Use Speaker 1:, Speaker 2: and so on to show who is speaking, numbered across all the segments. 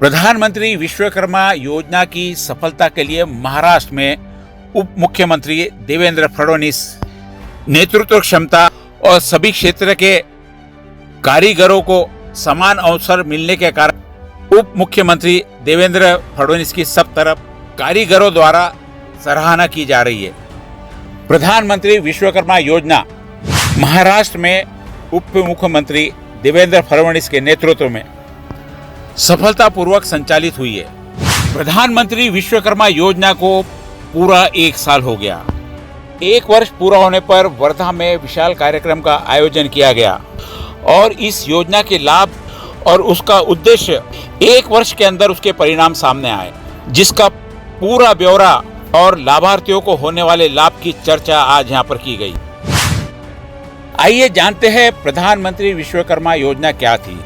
Speaker 1: प्रधानमंत्री विश्वकर्मा योजना की सफलता के लिए महाराष्ट्र में उप मुख्यमंत्री देवेंद्र फडणवीस नेतृत्व क्षमता और सभी क्षेत्र के कारीगरों को समान अवसर मिलने के कारण उप मुख्यमंत्री देवेंद्र फडणवीस की सब तरफ कारीगरों द्वारा सराहना की जा रही है। प्रधानमंत्री विश्वकर्मा योजना महाराष्ट्र में उप मुख्यमंत्री देवेंद्र फडणवीस के नेतृत्व में सफलतापूर्वक संचालित हुई है। प्रधानमंत्री विश्वकर्मा योजना को पूरा 1 साल हो गया। 1 वर्ष पूरा होने पर वर्धा में विशाल कार्यक्रम का आयोजन किया गया और इस योजना के लाभ और उसका उद्देश्य 1 वर्ष के अंदर उसके परिणाम सामने आए, जिसका पूरा ब्यौरा और लाभार्थियों को होने वाले लाभ की चर्चा आज यहाँ पर की गई। आइए जानते हैं प्रधानमंत्री विश्वकर्मा योजना क्या थी।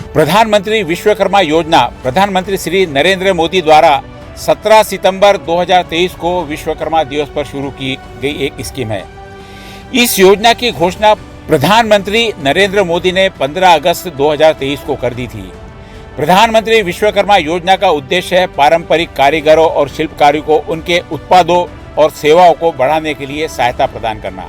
Speaker 1: प्रधानमंत्री विश्वकर्मा योजना प्रधानमंत्री श्री नरेंद्र मोदी द्वारा 17 सितंबर 2023 को विश्वकर्मा दिवस पर शुरू की गई एक स्कीम है। इस योजना की घोषणा प्रधानमंत्री नरेंद्र मोदी ने 15 अगस्त 2023 को कर दी थी। प्रधानमंत्री विश्वकर्मा योजना का उद्देश्य है पारंपरिक कारीगरों और शिल्पकारों को उनके उत्पादों और सेवाओं को बढ़ाने के लिए सहायता प्रदान करना।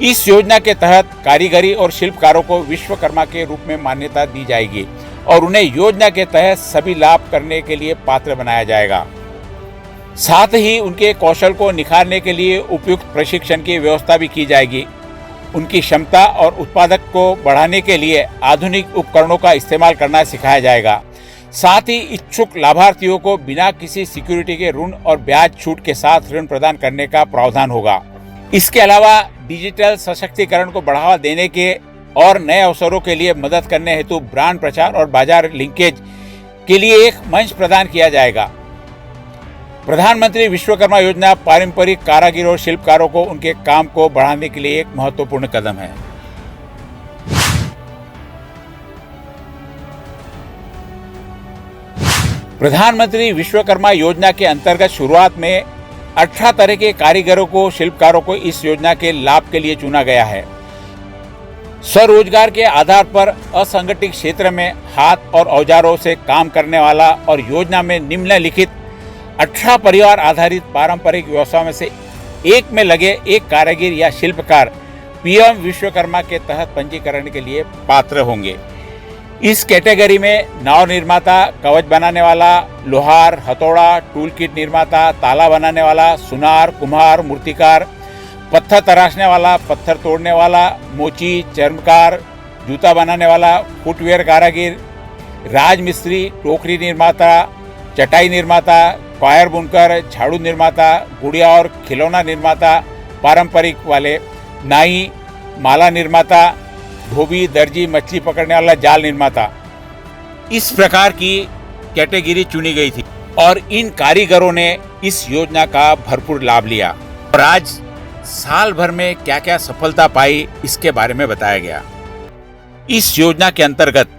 Speaker 1: इस योजना के तहत कारीगरी और शिल्पकारों को विश्वकर्मा के रूप में मान्यता दी जाएगी और उन्हें योजना के तहत सभी लाभ करने के लिए पात्र बनाया जाएगा। साथ ही उनके कौशल को निखारने के लिए उपयुक्त प्रशिक्षण की व्यवस्था भी की जाएगी। उनकी क्षमता और उत्पादक को बढ़ाने के लिए आधुनिक उपकरणों का इस्तेमाल करना सिखाया जाएगा। साथ ही इच्छुक लाभार्थियों को बिना किसी सिक्योरिटी के ऋण और ब्याज छूट के साथ ऋण प्रदान करने का प्रावधान होगा। इसके अलावा डिजिटल सशक्तिकरण को बढ़ावा देने के और नए अवसरों के लिए मदद करने हेतु ब्रांड प्रचार और बाजार लिंकेज के लिए एक मंच प्रदान किया जाएगा। प्रधानमंत्री विश्वकर्मा योजना पारंपरिक कारीगरों और शिल्पकारों को उनके काम को बढ़ाने के लिए एक महत्वपूर्ण कदम है। प्रधानमंत्री विश्वकर्मा योजना के अंतर्गत शुरुआत में 18 तरह के कारीगरों को शिल्पकारों को इस योजना के लाभ के लिए चुना गया है। स्वरोजगार के आधार पर असंगठित क्षेत्र में हाथ और औजारों से काम करने वाला और योजना में निम्नलिखित 18 परिवार आधारित पारंपरिक व्यवसायों में से एक में लगे एक कारीगर या शिल्पकार पीएम विश्वकर्मा के तहत पंजीकरण के लिए पात्र होंगे। इस कैटेगरी में नाव निर्माता, कवच बनाने वाला, लोहार, हथौड़ा, टूल किट निर्माता, ताला बनाने वाला, सुनार, कुम्हार, मूर्तिकार, पत्थर तराशने वाला, पत्थर तोड़ने वाला, मोची, चर्मकार, जूता बनाने वाला, फुटवेयर कारीगर, राजमिस्त्री, टोकरी निर्माता, चटाई निर्माता, क्वायर बुनकर, झाड़ू निर्माता, गुड़िया और खिलौना निर्माता, पारंपरिक वाले, नाई, माला निर्माता, धोबी, दर्जी, मछली पकड़ने वाला, जाल निर्माता। इस प्रकार की कैटेगरी चुनी गई थी और इन कारीगरों ने इस योजना का भरपूर लाभ लिया और आज साल भर में क्या क्या सफलता पाई इसके बारे में बताया गया। इस योजना के अंतर्गत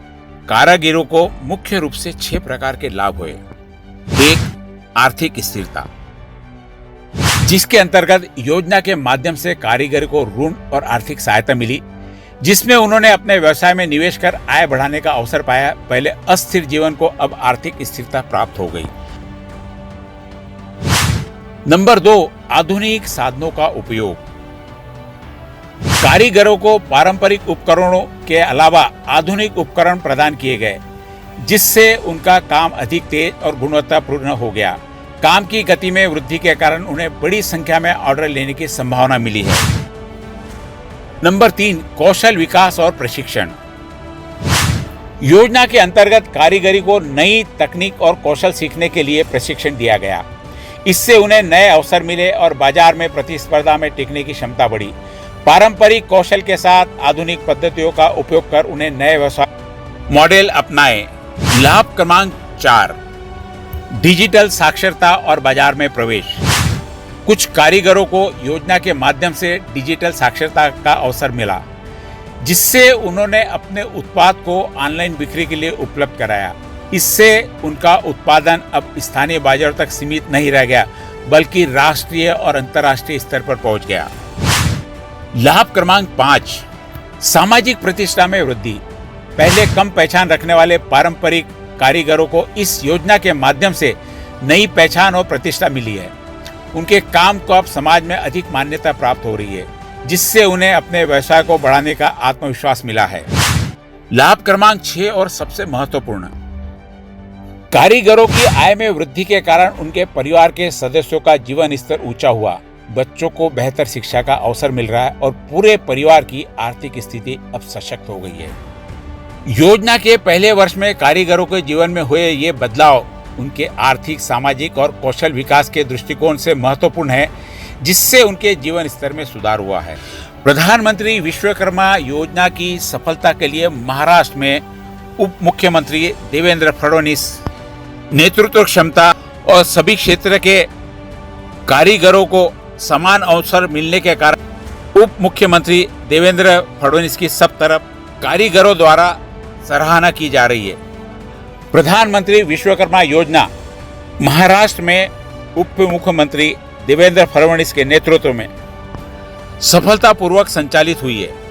Speaker 1: कारीगरों को मुख्य रूप से 6 प्रकार के लाभ हुए। 1. आर्थिक स्थिरता, जिसके अंतर्गत योजना के माध्यम से कारीगर को ऋण और आर्थिक सहायता मिली, जिसमें उन्होंने अपने व्यवसाय में निवेश कर आय बढ़ाने का अवसर पाया। पहले अस्थिर जीवन को अब आर्थिक स्थिरता प्राप्त हो गई। नंबर 2, आधुनिक साधनों का उपयोग। कारीगरों को पारंपरिक उपकरणों के अलावा आधुनिक उपकरण प्रदान किए गए, जिससे उनका काम अधिक तेज और गुणवत्तापूर्ण हो गया। काम की गति में वृद्धि के कारण उन्हें बड़ी संख्या में ऑर्डर लेने की संभावना मिली है। नंबर 3, कौशल विकास और प्रशिक्षण। योजना के अंतर्गत कारीगरी को नई तकनीक और कौशल सीखने के लिए प्रशिक्षण दिया गया। इससे उन्हें नए अवसर मिले और बाजार में प्रतिस्पर्धा में टिकने की क्षमता बढ़ी। पारंपरिक कौशल के साथ आधुनिक पद्धतियों का उपयोग कर उन्हें नए व्यवसाय मॉडल अपनाए। लाभ क्रमांक 4, डिजिटल साक्षरता और बाजार में प्रवेश। कुछ कारीगरों को योजना के माध्यम से डिजिटल साक्षरता का अवसर मिला, जिससे उन्होंने अपने उत्पाद को ऑनलाइन बिक्री के लिए उपलब्ध कराया। इससे उनका उत्पादन अब स्थानीय बाजारों तक सीमित नहीं रह गया, बल्कि राष्ट्रीय और अंतर्राष्ट्रीय स्तर पर पहुंच गया। लाभ क्रमांक 5, सामाजिक प्रतिष्ठा में वृद्धि। पहले कम पहचान रखने वाले पारंपरिक कारीगरों को इस योजना के माध्यम से नई पहचान और प्रतिष्ठा मिली है। उनके काम को अब समाज में अधिक मान्यता प्राप्त हो रही है, जिससे उन्हें अपने व्यवसाय को बढ़ाने का आत्मविश्वास मिला है। लाभ क्रमांक 6 और सबसे महत्वपूर्ण, कारीगरों की आय में वृद्धि के कारण उनके परिवार के सदस्यों का जीवन स्तर ऊंचा हुआ, बच्चों को बेहतर शिक्षा का अवसर मिल रहा है और पूरे परिवार की आर्थिक स्थिति अब सशक्त हो गई है। योजना के पहले वर्ष में कारीगरों के जीवन में हुए ये बदलाव उनके आर्थिक, सामाजिक और कौशल विकास के दृष्टिकोण से महत्वपूर्ण है, जिससे उनके जीवन स्तर में सुधार हुआ है। प्रधानमंत्री विश्वकर्मा योजना की सफलता के लिए महाराष्ट्र में उप मुख्यमंत्री देवेंद्र फडणवीस नेतृत्व क्षमता और सभी क्षेत्र के कारीगरों को समान अवसर मिलने के कारण उप मुख्यमंत्री देवेंद्र फडणवीस की सब तरफ कारीगरों द्वारा सराहना की जा रही है। प्रधानमंत्री विश्वकर्मा योजना महाराष्ट्र में उप मुख्यमंत्री देवेंद्र फडणवीस के नेतृत्व में सफलतापूर्वक संचालित हुई है।